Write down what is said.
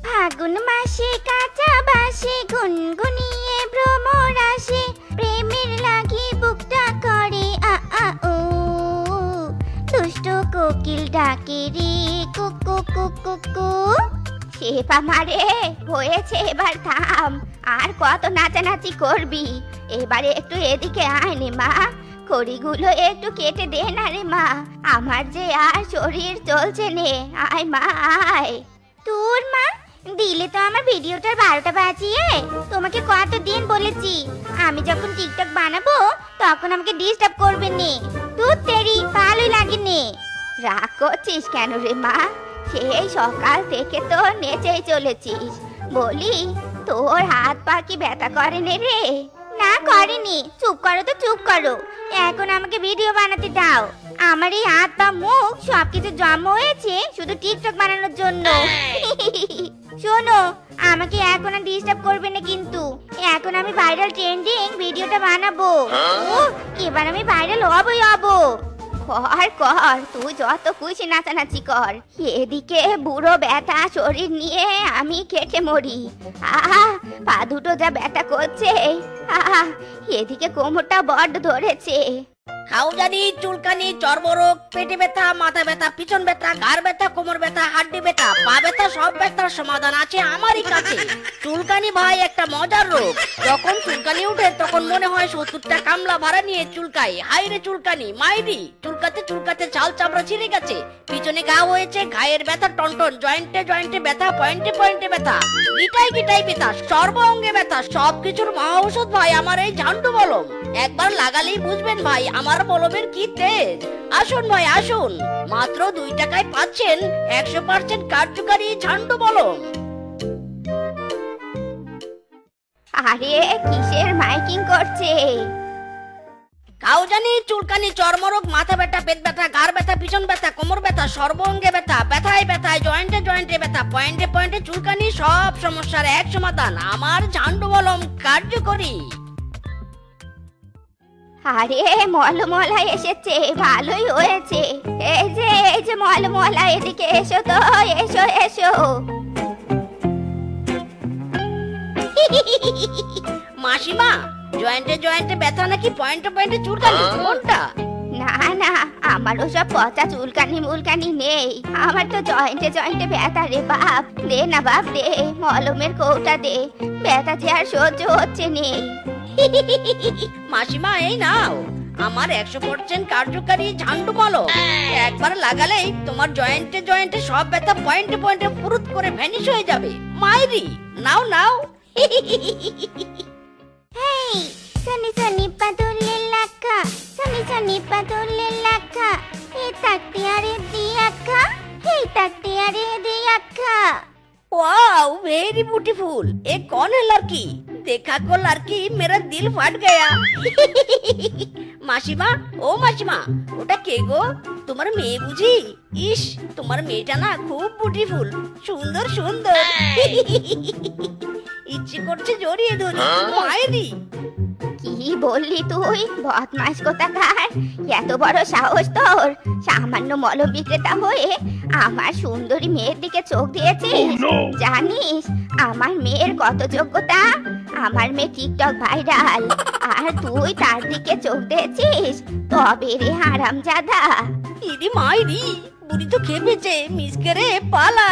ফাগুন মাসে কাঁচা বাসে গুনগুনিয়ে ভ্রমর আসে, প্রেমের লাগি বুকটা করে আ আ ও, দুষ্ট কোকিল ডাকে রে কুকু কুকু কু। শেফা মারে হয়েছে, এবার থাম, আর কত নাচানাচি করবি? এবারে একটু এদিকে আয় নে মা, খড়িগুলো একটু কেটে দে না রে মা, আমার যে আর শরীর চলছে নে, আয় মা আয়। তোর মা দিলে তো আমার ভিডিওটার 12টা বাজিয়ে। তোমাকে কতদিন বলেছি আমি যখন টিকটক বানাবো তখন আমাকে ডিস্টার্ব করবে নে। তুই তেরি ভালোই লাগে নে। রাগ করছিস কেন রে মা? সেই সকাল থেকে তো নেচেই চলেছিস, বলি তোর হাত পা কি ব্যথা করে নে রে? না করেনি। চুপ করো তো চুপ করো, এখন আমাকে ভিডিও বানাতে দাও। আমার এই হাত পা মুখ সবকিছু জমা হয়েছে শুধু টিকটক বানানোর জন্য। শোনো, আমাকে এখন আর ডিস্টার্ব করবে না কিন্তু, এখন আমি ভাইরাল ট্রেন্ডিং ভিডিওটা বানাবো। এবার আমি ভাইরাল হবই হব। কর কর, তুই যত খুশি নাচানাচি কর, এদিকে বুড়ো ব্যথা শরীর নিয়ে আমি কেটে মরি। পা দুটো যা ব্যথা করছে, এদিকে কোমরটা বড্ড ধরেছে। খাউজানি, চুলকানি, চর্মরোগ, পেটে ব্যথা, মাথা ব্যথা, পিছন ব্যথা, ঘাড় ব্যথা, কোমর ব্যথা, হাড্ডি ব্যথা, পা ব্যথা, সব ব্যথার সমাধান আছে আমারই কাছে। চুলকানি ভাই একটা মজার রোগ, যখন চুলকানি উঠে তখন মনে হয় 70টা কামলা ভাড়া নিয়ে চুলকাই। হাইরে চুলকানি, মাইরি চুলকাতে চুলকাতে চাল চামড়া ছিঁড়ে গেছে, পিছনে ঘা হয়েছে, ঘায়ের ব্যথা টনটন, জয়েন্টে জয়েন্টে ব্যথা, পয়েন্টে পয়েন্টে ব্যথা, গিটাই গিটাই ব্যথা, সর্ব অঙ্গে ব্যথা, সবকিছুর মহা ঔষধ ভাই আমার এই ঝান্ডু মলম। একবার লাগালেই বুঝবেন ভাই আমার মলমের কি তেজ। আসুন ভাই আসুন, মাত্র 2 টাকায় পাচ্ছেন 100% কার্যকারী ঝান্ডু মলম। আরে কিসের মাইকিং করছে? খাউজানি, চুলকানি, চর্মরোগ, মাথা ব্যথা, পেট ব্যথা, ঘাড় ব্যথা, পিছন ব্যথা, কোমর ব্যথা, সর্ব অঙ্গে ব্যথা, ব্যথায় ব্যথায়, জয়েন্টে জয়েন্টে ব্যথা, পয়েন্টে পয়েন্টে চুলকানি, সব সমস্যার এক সমাধান আমার ঝান্ডু মলম কার্যকরী। আরে মলমলা এসেছে, ভালোই হয়েছে। এই যে মলমলা, এদিকে এসো তো, এসো এসো। মাসিমা, জয়েন্টে জয়েন্টে ব্যথা নাকি পয়েন্টে পয়েন্টে চুলকানি, কোনটা? না না, আমার ওসব পচা চুলকানি মুলকানি নেই, আমার তো জয়েন্টে জয়েন্টে ব্যথা রে বাপ। দে না বাপ দে, মলমের কৌটা দে, ব্যথা যে আর সহ্য হচ্ছে নেই। মাসিমা এই নাও আমার 100% কার্যকারী ঝান্ডু মলম, একবার লাগালেই তোমার জয়েন্টে জয়েন্টে সব ব্যথা পয়েন্টে পয়েন্টে ফুরুত করে ভ্যানিশ হয়ে যাবে। মাইরি নাও নাও। হেই সনি সনি পাদুলে লাকা, সনি সনি পাদুলে লাকা, হে তাকতে আরে দিয়াকা, হে তাকতে আরে দিয়াকা। Wow very beautiful. ये कौन है लड़की? देखा को लड़की मेरा दिल फट गया। মাসিমা, ও মাসিমা, ওটা কে গো? তোমার মেয়ে বুঝি? ইস, তোমার মেয়েটা না খুব বিউটিফুল, সুন্দর সুন্দর। ইচ্ছে করছে জড়িয়ে ধরি। মায়েরি কি বললি তুই? বদমাস কোথাকার, এত বড় সাহস তোর! সামান্য মলম বিক্রেতা হয়ে আমার সুন্দরী মেয়ের দিকে চোখ দিয়েছিস? জানিস আমার মেয়ের কত যোগ্যতা? আমার মেয়ে টিকটক ভাইরাল, আর তুই তার দিকে চোখ দিয়েছিস? তবে রে হারামজাদা। ইদি মাইরি, বুড়ি তো খেপেছে, মিস করে পালা।